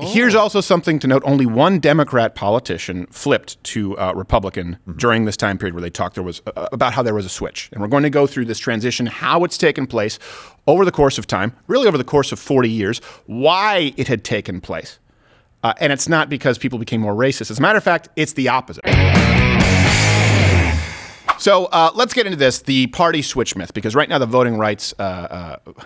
Here's also something to note. Only one Democrat politician flipped to Republican during this time period where they talked about how there was a switch. And we're going to go through this transition, how it's taken place over the course of time, really over the course of 40 years, why it had taken place. And it's not because people became more racist. As a matter of fact, it's the opposite. So let's get into this, the party switch myth, because right now the Voting Rights,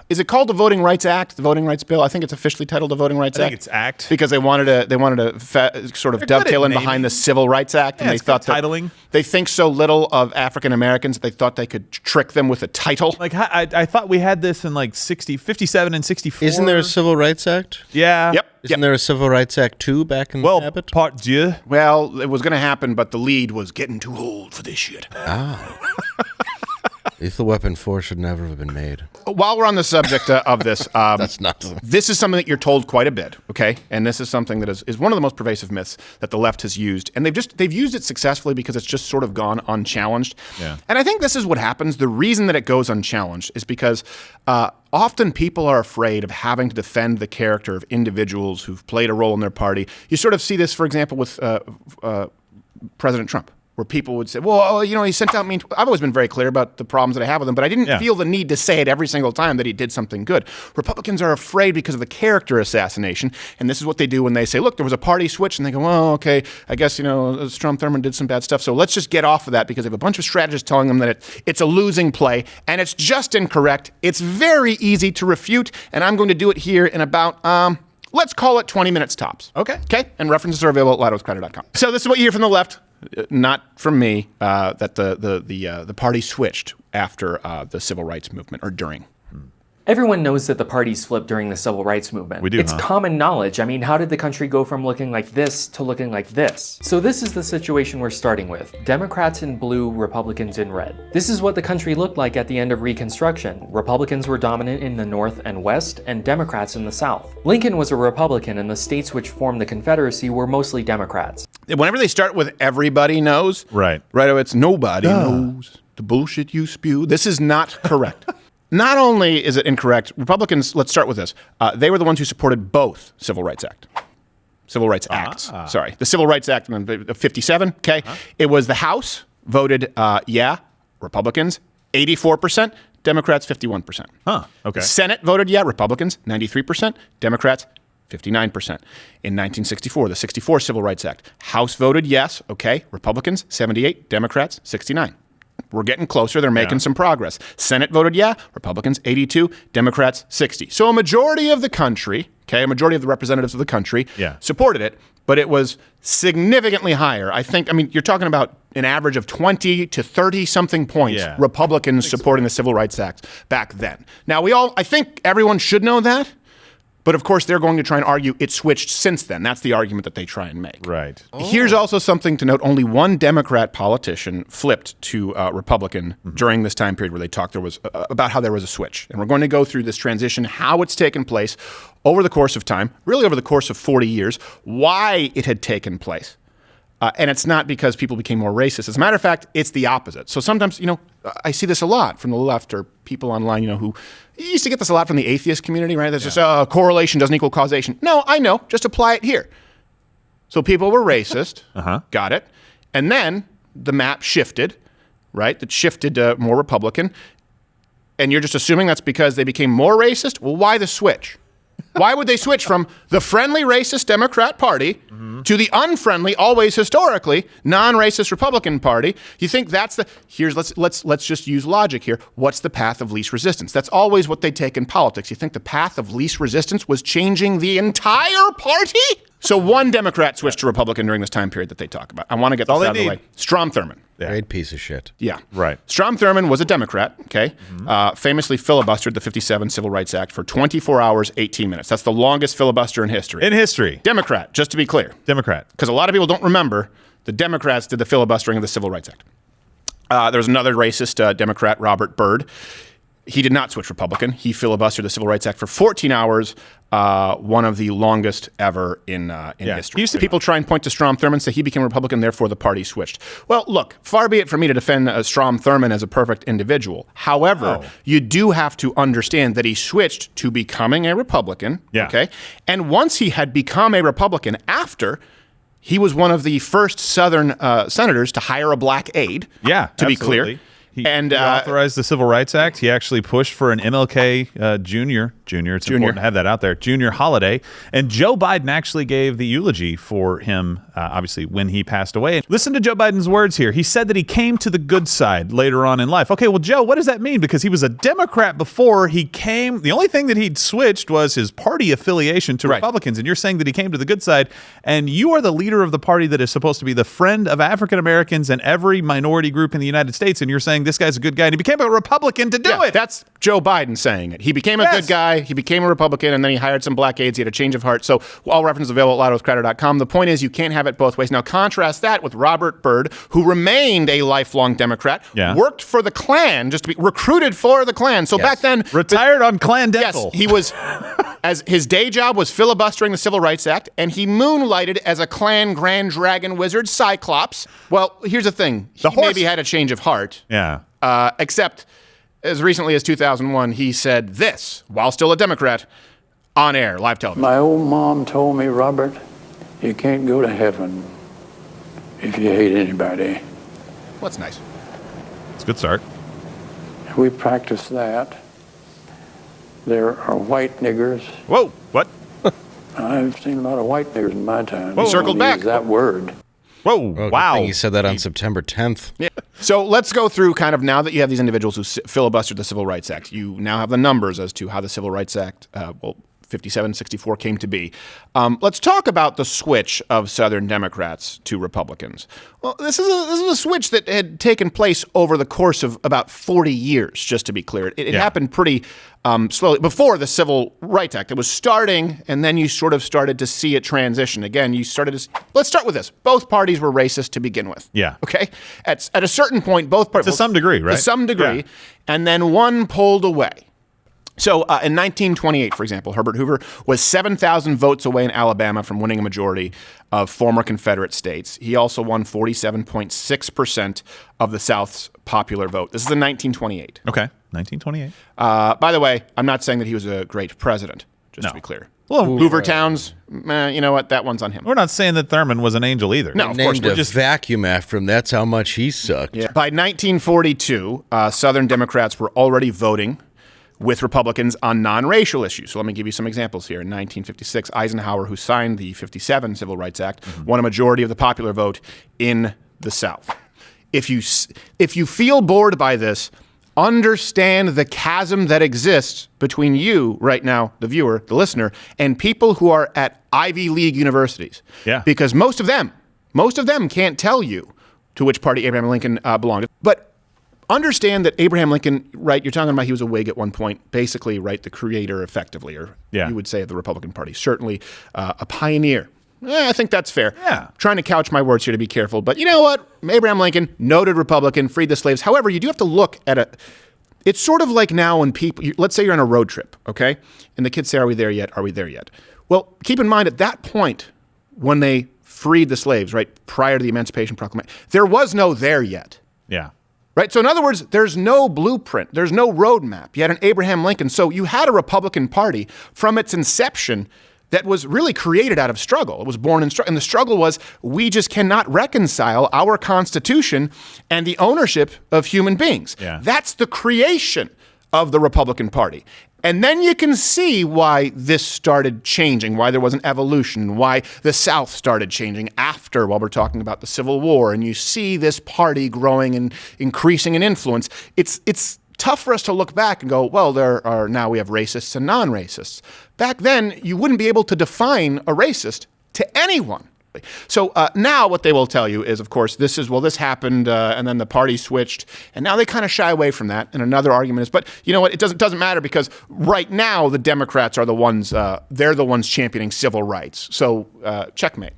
is it called the Voting Rights Act, the Voting Rights Bill? I think it's officially titled the Voting Rights Act. I think it's Act. Because they wanted to sort of dovetail in behind the Civil Rights Act. Yeah, and they thought titling. They think so little of African Americans that they thought they could trick them with a title. Like I thought we had this in like 57 and 64. Isn't there a Civil Rights Act? Yeah. Yep. Isn't there a Civil Rights Act 2 back in Abbott? Part 2. Well, it was going to happen, but the lead was getting too old for this shit. Lethal Weapon 4 should never have been made. While we're on the subject of this, That's nuts. This is something that you're told quite a bit, okay? And this is something that is one of the most pervasive myths that the left has used. And they've used it successfully because it's just sort of gone unchallenged. Yeah. And I think this is what happens. The reason that it goes unchallenged is because often people are afraid of having to defend the character of individuals who've played a role in their party. You sort of see this, for example, with President Trump, where people would say, well, he sent out mean. I've always been very clear about the problems that I have with him, but I didn't feel the need to say it every single time that he did something good. Republicans are afraid because of the character assassination, and this is what they do when they say, look, there was a party switch, and they go, well, okay, I guess, Strom Thurmond did some bad stuff, so let's just get off of that because they have a bunch of strategists telling them that it's a losing play, and it's just incorrect. It's very easy to refute, and I'm going to do it here in about, let's call it 20 minutes tops. Okay. And references are available at loudwithcrowder.com. So this is what you hear from the left. Not from me, that the party switched after the civil rights movement or during. Everyone knows that the parties flipped during the civil rights movement. We do, It's common knowledge. I mean, how did the country go from looking like this to looking like this? So this is the situation we're starting with. Democrats in blue, Republicans in red. This is what the country looked like at the end of Reconstruction. Republicans were dominant in the North and West, and Democrats in the South. Lincoln was a Republican, and the states which formed the Confederacy were mostly Democrats. Whenever they start with everybody knows, Right, it's nobody knows the bullshit you spew. This is not correct. Not only is it incorrect, Republicans, let's start with this. They were the ones who supported both Civil Rights Acts. Sorry. The Civil Rights Act of 57, okay? It was the House voted, Republicans, 84%, Democrats, 51%. Okay. Senate voted, Republicans, 93%, Democrats, 59%. In 1964, the 64 Civil Rights Act. House voted yes, okay, Republicans, 78, Democrats, 69. We're getting closer. They're making some progress. Senate voted Republicans 82, Democrats 60. So a majority of the country, a majority of the representatives of the country supported it, but it was significantly higher. You're talking about an average of 20 to 30 something points Republicans supporting the Civil Rights Act back then. Now I think everyone should know that. But of course, they're going to try and argue it switched since then. That's the argument that they try and make. Right. Here's also something to note. Only one Democrat politician flipped to Republican during this time period where they talked about how there was a switch. And we're going to go through this transition, how it's taken place over the course of time, really over the course of 40 years, why it had taken place. And it's not because people became more racist. As a matter of fact, it's the opposite. So sometimes, I see this a lot from the left or people online, who you used to get this a lot from the atheist community, right? There's just correlation doesn't equal causation. No, I know. Just apply it here. So people were racist. Got it. And then the map shifted, right? It shifted more Republican. And you're just assuming that's because they became more racist? Well, why the switch? Why would they switch from the friendly racist Democrat Party to the unfriendly, always historically non-racist Republican Party? You think that's let's just use logic here. What's the path of least resistance? That's always what they take in politics. You think the path of least resistance was changing the entire party? So one Democrat switched to Republican during this time period that they talk about. I want to get this out of the way. Strom Thurmond. Great piece of shit. Yeah. Right. Strom Thurmond was a Democrat, famously filibustered the 57 Civil Rights Act for 24 hours, 18 minutes. That's the longest filibuster in history. Democrat, just to be clear. Democrat. Because a lot of people don't remember the Democrats did the filibustering of the Civil Rights Act. There was another racist Democrat, Robert Byrd. He did not switch Republican. He filibustered the Civil Rights Act for 14 hours, one of the longest ever in history. People try and point to Strom Thurmond, say he became a Republican, therefore the party switched. Well, look, far be it for me to defend Strom Thurmond as a perfect individual. However, you do have to understand that he switched to becoming a Republican. Okay, and once he had become a Republican, after he was one of the first Southern senators to hire a black aide. To be clear. He authorized the Civil Rights Act. He actually pushed for an MLK Jr. It's important to have that out there. Junior holiday. And Joe Biden actually gave the eulogy for him, obviously, when he passed away. Listen to Joe Biden's words here. He said that he came to the good side later on in life. Okay, well, Joe, what does that mean? Because he was a Democrat before he came. The only thing that he'd switched was his party affiliation to Republicans. And you're saying that he came to the good side. And you are the leader of the party that is supposed to be the friend of African Americans and every minority group in the United States. And you're saying this guy's a good guy, and he became a Republican to do it. That's Joe Biden saying it. He became a good guy, he became a Republican, and then he hired some black aides. He had a change of heart. So all references available at loudwithcrowder.com. The point is, you can't have it both ways. Now, contrast that with Robert Byrd, who remained a lifelong Democrat, worked for the Klan, just to be recruited for the Klan. So back then... Retired on Klan dental. Yes, he was... as his day job was filibustering the Civil Rights Act, and he moonlighted as a Klan Grand Dragon Wizard, Cyclops. Well, here's the thing. He maybe had a change of heart. Except, as recently as 2001, he said this, while still a Democrat, on air, live television. My old mom told me, Robert, you can't go to heaven if you hate anybody. Well, that's nice. It's a good start. We practice that. There are white niggers. Whoa, what? I've seen a lot of white niggers in my time. Whoa. Circled back. That word. Whoa, wow. I think he said that on September 10th. So let's go through kind of now that you have these individuals who filibustered the Civil Rights Act. You now have the numbers as to how the Civil Rights Act, 57-64 came to be. Let's talk about the switch of Southern Democrats to Republicans. Well, this is a switch that had taken place over the course of about 40 years, just to be clear. It happened pretty slowly. Before the Civil Rights Act, it was starting, and then you sort of started to see it transition. Again, you started to... Let's start with this. Both parties were racist to begin with. Okay? At a certain point, both parties... To some degree, right? To some degree. And then one pulled away. So in 1928, for example, Herbert Hoover was 7,000 votes away in Alabama from winning a majority of former Confederate states. He also won 47.6% of the South's popular vote. This is in 1928. Okay, 1928. By the way, I'm not saying that he was a great president, just to be clear. Well, Hoover Towns, you know what? That one's on him. We're not saying that Thurman was an angel either. No, of course. Named a vacuum after him. That's how much he sucked. By 1942, Southern Democrats were already voting with Republicans on non-racial issues. So let me give you some examples here. In 1956, Eisenhower, who signed the 57 Civil Rights Act, won a majority of the popular vote in the South. If you feel bored by this, understand the chasm that exists between you right now, the viewer, the listener, and people who are at Ivy League universities. Because most of them can't tell you to which party Abraham Lincoln belonged. But understand that Abraham Lincoln, right, you're talking about he was a Whig at one point, basically, right, the creator effectively, or you would say of the Republican Party, certainly a pioneer. I think that's fair. Trying to couch my words here to be careful, but you know what? Abraham Lincoln, noted Republican, freed the slaves. However, you do have to look at it's sort of like now when people, let's say you're on a road trip, okay? And the kids say, are we there yet? Are we there yet? Well, keep in mind at that point, when they freed the slaves, right, prior to the Emancipation Proclamation, there was no there yet. Right? So in other words, there's no blueprint. There's no roadmap. You had an Abraham Lincoln. So you had a Republican Party from its inception that was really created out of struggle. It was born in struggle. And the struggle was, we just cannot reconcile our Constitution and the ownership of human beings. That's the creation of the Republican Party. And then you can see why this started changing, why there was an evolution, why the South started changing after, while we're talking about the Civil War. And you see this party growing and increasing in influence. It's tough for us to look back and go, well, now we have racists and non-racists. Back then, you wouldn't be able to define a racist to anyone. So now what they will tell you is, of course, this happened, and then the party switched, and now they kind of shy away from that. And another argument is, but you know what? It doesn't matter, because right now the Democrats are the ones, they're the ones championing civil rights. So checkmate.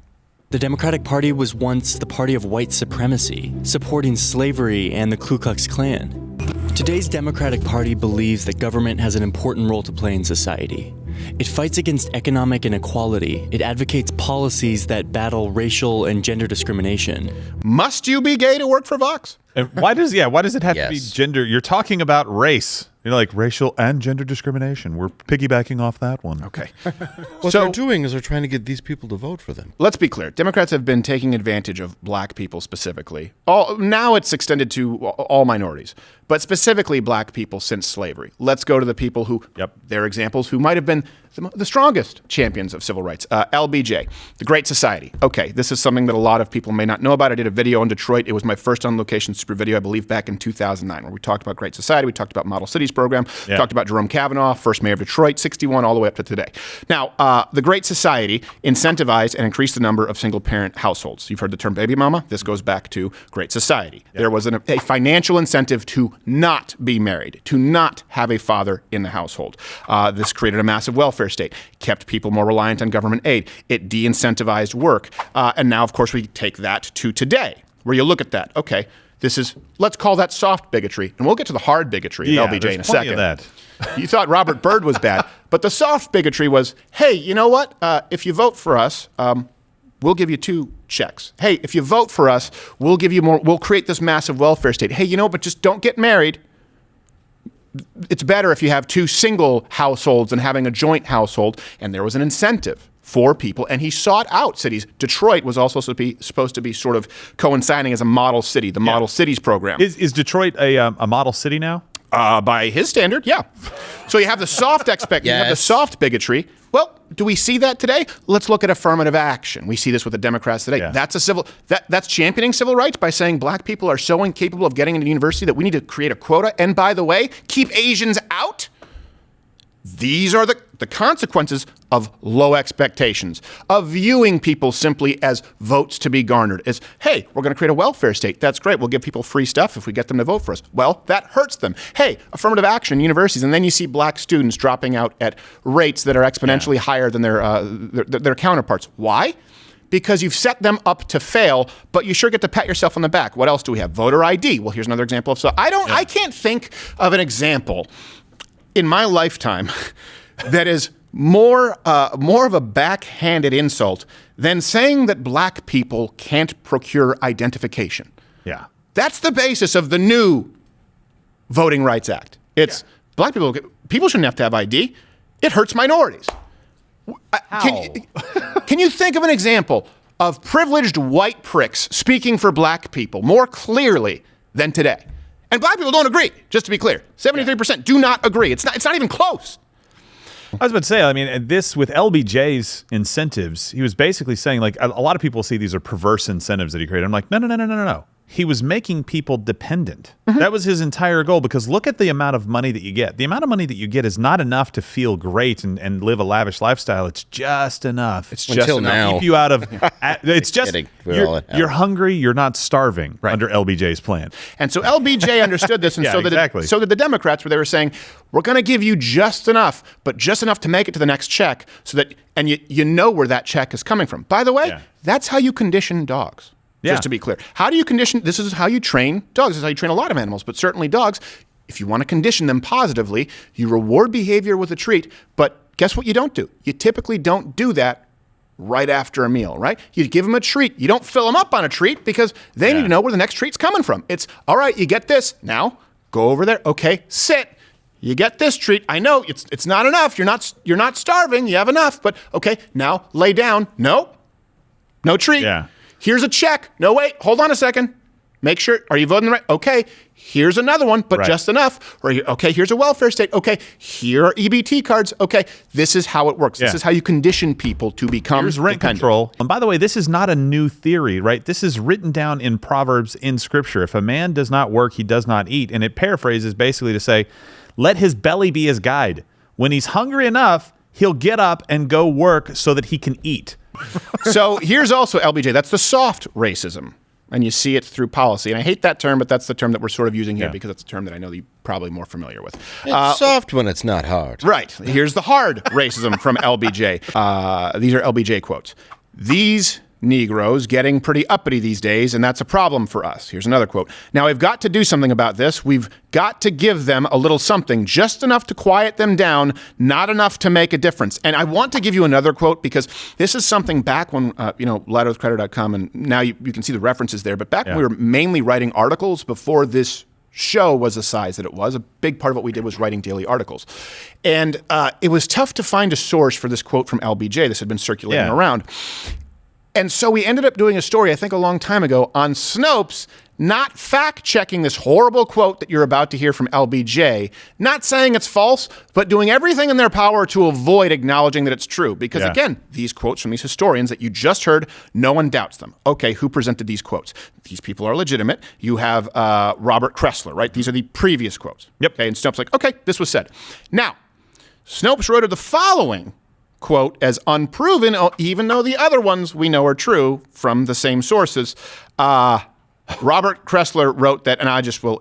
The Democratic Party was once the party of white supremacy, supporting slavery and the Ku Klux Klan. Today's Democratic Party believes that government has an important role to play in society. It fights against economic inequality. It advocates policies that battle racial and gender discrimination. Must you be gay to work for Vox? And why does it have to be Yes. gender? You're talking about race. You're like racial and gender discrimination. We're piggybacking off that one. Okay. What they're doing is they're trying to get these people to vote for them. Let's be clear. Democrats have been taking advantage of black people specifically. Now it's extended to all minorities, but specifically black people since slavery. Let's go to the people who, their examples, who might have been the strongest champions of civil rights. LBJ, the Great Society. Okay, this is something that a lot of people may not know about. I did a video in Detroit. It was my first on-location super video, I believe, back in 2009, where we talked about Great Society. We talked about Model Cities program. We talked about Jerome Kavanaugh, first mayor of Detroit, 61 all the way up to today. Now, the Great Society incentivized and increased the number of single-parent households. You've heard the term baby mama. This goes back to Great Society. There was a financial incentive to not be married, to not have a father in the household. This created a massive welfare state, kept people more reliant on government aid. It de-incentivized work. And now, of course, we take that to today, where you look at that. Okay, let's call that soft bigotry. And we'll get to the hard bigotry of LBJ in a second. Of that. You thought Robert Byrd was bad, but the soft bigotry was, hey, you know what? If you vote for us, we'll give you 2 checks. Hey, if you vote for us, we'll give you more. We'll create this massive welfare state. Hey, but just don't get married. It's better if you have 2 single households than having a joint household. And there was an incentive for people, and he sought out cities. Detroit was also supposed to be sort of coinciding as a model city, the Model Cities program. Is Detroit a model city now? By his standard, yeah. So you have the soft you have the soft bigotry. Well, do we see that today? Let's look at affirmative action. We see this with the Democrats today. Yeah. That's championing civil rights by saying black people are so incapable of getting into university that we need to create a quota. And by the way, keep Asians out. These are the consequences of low expectations, of viewing people simply as votes to be garnered. As, hey, we're going to create a welfare state. That's great. We'll give people free stuff if we get them to vote for us. Well, that hurts them. Hey, affirmative action in universities. And then you see black students dropping out at rates that are exponentially higher than their counterparts. Why? Because you've set them up to fail, but you sure get to pat yourself on the back. What else do we have? Voter ID. Well, here's another example of I can't think of an example in my lifetime that is more of a backhanded insult than saying that black people can't procure identification. Yeah. That's the basis of the new Voting Rights Act. It's black people shouldn't have ID. It hurts minorities. Can you think of an example of privileged white pricks speaking for black people more clearly than today? And black people don't agree, just to be clear. 73% do not agree. It's not even close. I was about to say, I mean, this with LBJ's incentives, he was basically saying, like, a lot of people see these are perverse incentives that he created. I'm like, no. He was making people dependent. That was his entire goal, because look at the amount of money that you get. The amount of money that you get is not enough to feel great and live a lavish lifestyle. It's just enough. It's just Until enough. now. Keep you out of. It's just Kidding. you're hungry. You're not starving under LBJ's plan. And so LBJ understood this, and so did the Democrats, where they were saying, we're going to give you just enough, but just enough to make it to the next check, so that you know where that check is coming from. By the way, that's how you condition dogs. Just to be clear. How do you condition? This is how you train dogs. This is how you train a lot of animals, but certainly dogs. If you want to condition them positively, you reward behavior with a treat, but guess what you don't do? You typically don't do that right after a meal, right? You give them a treat. You don't fill them up on a treat, because they need to know where the next treat's coming from. It's, all right, you get this. Now, go over there. Okay, sit. You get this treat. I know it's not enough. You're not starving. You have enough, but okay, now lay down. No treat. Yeah. Here's a check. No, wait, hold on a second. Make sure, are you voting right? Okay, here's another one, but just enough. Or, okay, here's a welfare state. Okay, here are EBT cards. Okay, this is how it works. This is how you condition people to become Here's rent dependent. control. And by the way, this is not a new theory, right? This is written down in Proverbs in Scripture. If a man does not work, he does not eat. And it paraphrases basically to say, let his belly be his guide. When he's hungry enough, he'll get up and go work so that he can eat. So here's also LBJ. That's the soft racism. And you see it through policy. And I hate that term, but that's the term that we're sort of using here, because it's a term that I know that you're probably more familiar with. It's soft when it's not hard. Right. Here's the hard racism from LBJ. These are LBJ quotes. These Negroes getting pretty uppity these days, and that's a problem for us. Here's another quote. Now, we've got to do something about this. We've got to give them a little something, just enough to quiet them down, not enough to make a difference. And I want to give you another quote because this is something back when, louderwithcrowder.com, and now you can see the references there, but back when we were mainly writing articles before this show was the size that it was, a big part of what we did was writing daily articles. And it was tough to find a source for this quote from LBJ. This had been circulating around. And so we ended up doing a story, I think a long time ago, on Snopes not fact-checking this horrible quote that you're about to hear from LBJ, not saying it's false, but doing everything in their power to avoid acknowledging that it's true. Because again, these quotes from these historians that you just heard, no one doubts them. Okay, who presented these quotes? These people are legitimate. You have Robert Kressler, right? These are the previous quotes. Yep. Okay, and Snopes like, okay, this was said. Now, Snopes wrote the following quote as unproven, even though the other ones we know are true from the same sources. Robert Kressler wrote that, and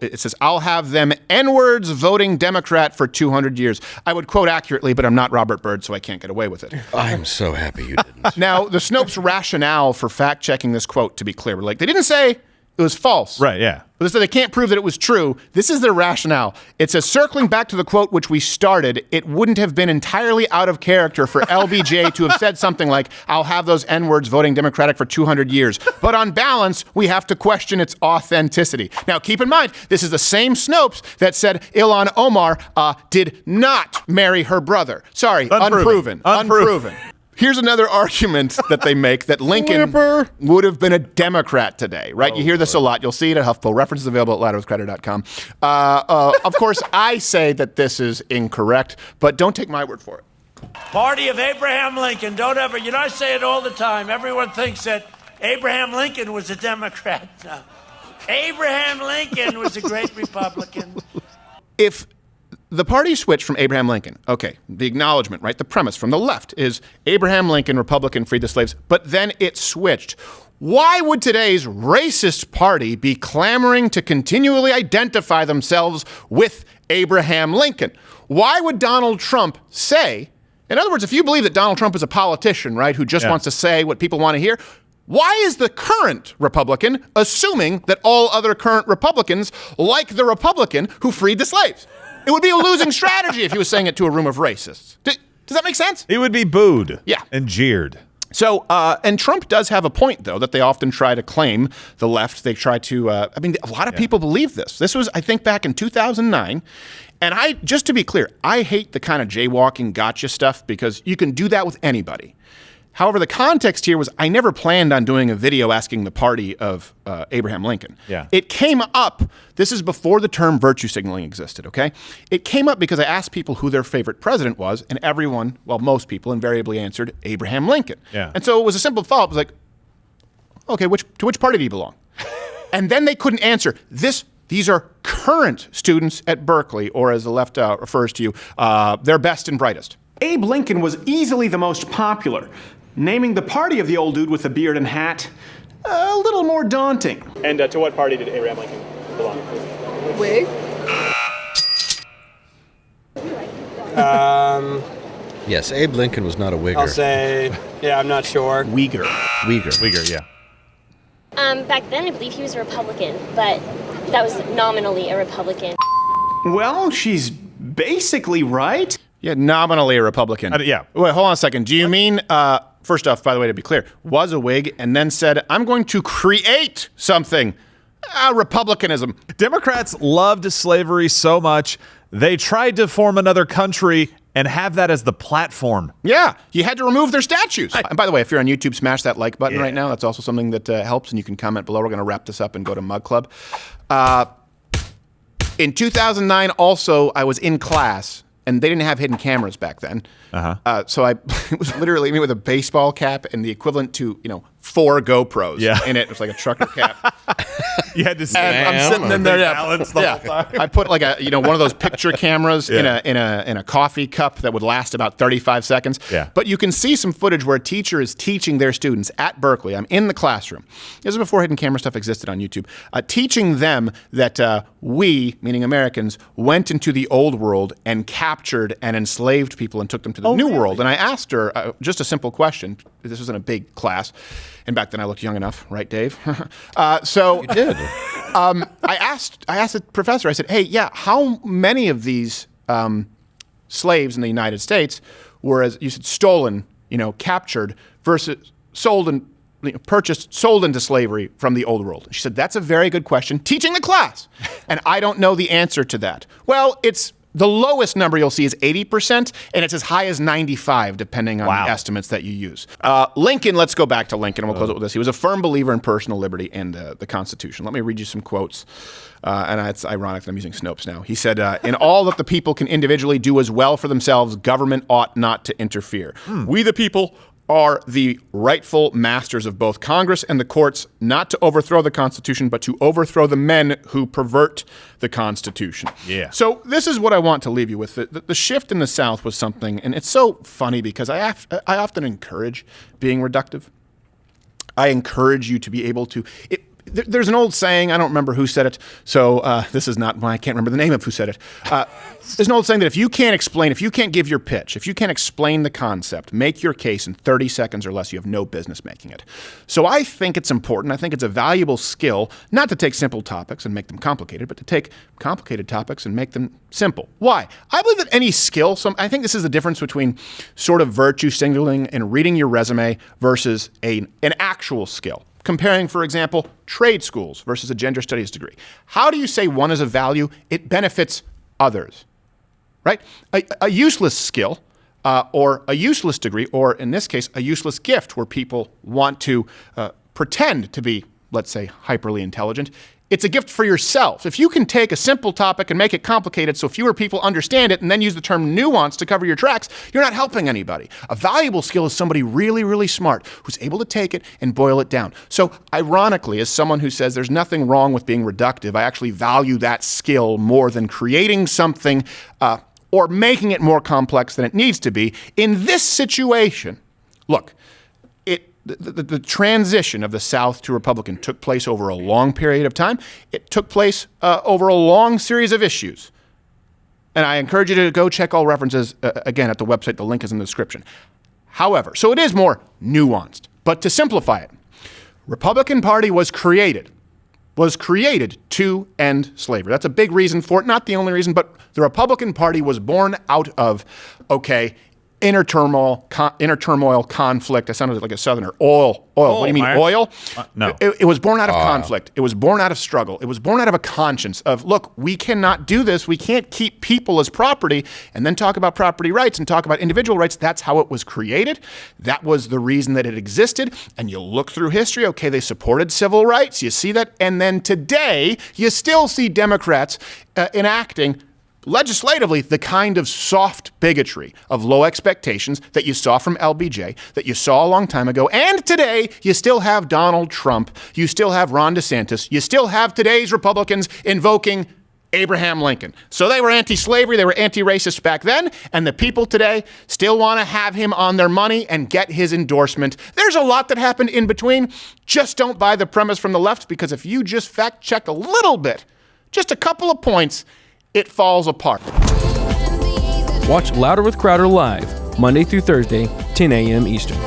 it says, I'll have them N-words voting Democrat for 200 years. I would quote accurately, but I'm not Robert Byrd, so I can't get away with it. I'm so happy you didn't. Now, the Snopes rationale for fact-checking this quote, to be clear, they didn't say it was false. Right, yeah. But they can't prove that it was true. This is their rationale. It says, circling back to the quote which we started, it wouldn't have been entirely out of character for LBJ to have said something like, I'll have those N-words voting Democratic for 200 years. But on balance, we have to question its authenticity. Now, keep in mind, this is the same Snopes that said Ilhan Omar did not marry her brother. Sorry, unproven. Here's another argument that they make that Lincoln would have been a Democrat today, right? You hear this a lot. You'll see it at HuffPo. References available at louderwithcrowder.com. Of course, I say that this is incorrect, but don't take my word for it. Party of Abraham Lincoln. Don't ever, I say it all the time. Everyone thinks that Abraham Lincoln was a Democrat. No. Abraham Lincoln was a great Republican. If the party switched from Abraham Lincoln. Okay, the acknowledgement, right? The premise from the left is Abraham Lincoln, Republican, freed the slaves, but then it switched. Why would today's racist party be clamoring to continually identify themselves with Abraham Lincoln? Why would Donald Trump say, in other words, if you believe that Donald Trump is a politician, right, who just wants to say what people want to hear, why is the current Republican assuming that all other current Republicans like the Republican who freed the slaves? It would be a losing strategy if he was saying it to a room of racists. Does that make sense? He would be booed and jeered. So, and Trump does have a point, though, that they often try to claim, the left. They try to, a lot of people believe this. This was, I think, back in 2009. And just to be clear, I hate the kind of jaywalking gotcha stuff because you can do that with anybody. However, the context here was I never planned on doing a video asking the party of Abraham Lincoln. It came up, this is before the term virtue signaling existed, okay? It came up because I asked people who their favorite president was, and everyone, well, most people invariably answered Abraham Lincoln. And so it was a simple follow-up. It was like, okay, to which party do you belong? And then they couldn't answer. These are current students at Berkeley, or as the left refers to you, their best and brightest. Abe Lincoln was easily the most popular. Naming the party of the old dude with the beard and hat, a little more daunting. And to what party did Abraham Lincoln belong? Whig? Yes, Abe Lincoln was not a Whigger. I'll say, I'm not sure. Uyghur, yeah. Back then, I believe he was a Republican, but that was nominally a Republican. Well, she's basically right. Yeah, nominally a Republican. Wait, hold on a second. Do you mean, first off, by the way, to be clear, was a Whig and then said, I'm going to create something, Republicanism. Democrats loved slavery so much, they tried to form another country and have that as the platform. Yeah, you had to remove their statues. And by the way, if you're on YouTube, smash that like button right now. That's also something that helps, and you can comment below. We're going to wrap this up and go to Mug Club. In 2009, also, I was in class, and they didn't have hidden cameras back then. So it was literally me with a baseball cap and the equivalent to, 4 GoPros in it. It was like a trucker cap. You had to say, And I'm sitting in there, balance the whole time. I put like one of those picture cameras in a coffee cup that would last about 35 seconds. Yeah. But you can see some footage where a teacher is teaching their students at Berkeley. I'm in the classroom. This is before hidden camera stuff existed on YouTube. Teaching them that we, meaning Americans, went into the old world and captured and enslaved people and took them to the new world. And I asked her just a simple question. This was in a big class. And back then I looked young enough, right, Dave? So You did. I asked the professor, I said, hey, yeah, how many of these slaves in the United States were, as you said, stolen, captured versus sold and purchased, sold into slavery from the old world? She said, that's a very good question. Teaching the class. And I don't know the answer to that. Well, it's the lowest number you'll see is 80%, and it's as high as 95, depending on the estimates that you use. Lincoln, let's go back to Lincoln, and we'll close it with this. He was a firm believer in personal liberty and the Constitution. Let me read you some quotes. And it's ironic that I'm using Snopes now. He said, in all that the people can individually do as well for themselves, government ought not to interfere. We the people are the rightful masters of both Congress and the courts, not to overthrow the Constitution, but to overthrow the men who pervert the Constitution. Yeah. So this is what I want to leave you with. The shift in the South was something, and it's so funny because I often encourage being reductive. I encourage you to be able to... There's an old saying, I don't remember who said it, so this is not why I can't remember the name of who said it. There's an old saying that if you can't explain, if you can't give your pitch, if you can't explain the concept, make your case in 30 seconds or less, you have no business making it. So I think it's important, I think it's a valuable skill, not to take simple topics and make them complicated, but to take complicated topics and make them simple. Why? I believe that any skill, I think this is the difference between sort of virtue signaling and reading your resume versus an actual skill. Comparing, for example, trade schools versus a gender studies degree. How do you say one is a value? It benefits others, right? A useless skill or a useless degree, or in this case, a useless gift where people want to pretend to be, let's say, hyperly intelligent. It's a gift for yourself. If you can take a simple topic and make it complicated so fewer people understand it and then use the term nuance to cover your tracks, you're not helping anybody. A valuable skill is somebody really, really smart who's able to take it and boil it down. So ironically, as someone who says there's nothing wrong with being reductive, I actually value that skill more than creating something or making it more complex than it needs to be. In this situation, look, the transition of the South to Republican took place over a long period of time. It took place over a long series of issues. And I encourage you to go check all references, again, at the website. The link is in the description. However, so it is more nuanced. But to simplify it, Republican Party was created to end slavery. That's a big reason for it. Not the only reason, but the Republican Party was born out of, inner turmoil, conflict. I sounded like a Southerner. Oil. What do you mean, oil? No. It was born out of conflict. It was born out of struggle. It was born out of a conscience of, look, we cannot do this. We can't keep people as property and then talk about property rights and talk about individual rights. That's how it was created. That was the reason that it existed. And you look through history, they supported civil rights. You see that. And then today, you still see Democrats enacting legislatively the kind of soft bigotry of low expectations that you saw from LBJ, that you saw a long time ago. And today, you still have Donald Trump. You still have Ron DeSantis. You still have today's Republicans invoking Abraham Lincoln. So they were anti-slavery, they were anti-racist back then, and the people today still want to have him on their money and get his endorsement. There's a lot that happened in between. Just don't buy the premise from the left, because if you just fact-check a little bit, just a couple of points, it falls apart. Watch Louder with Crowder live, Monday through Thursday, 10 a.m. Eastern.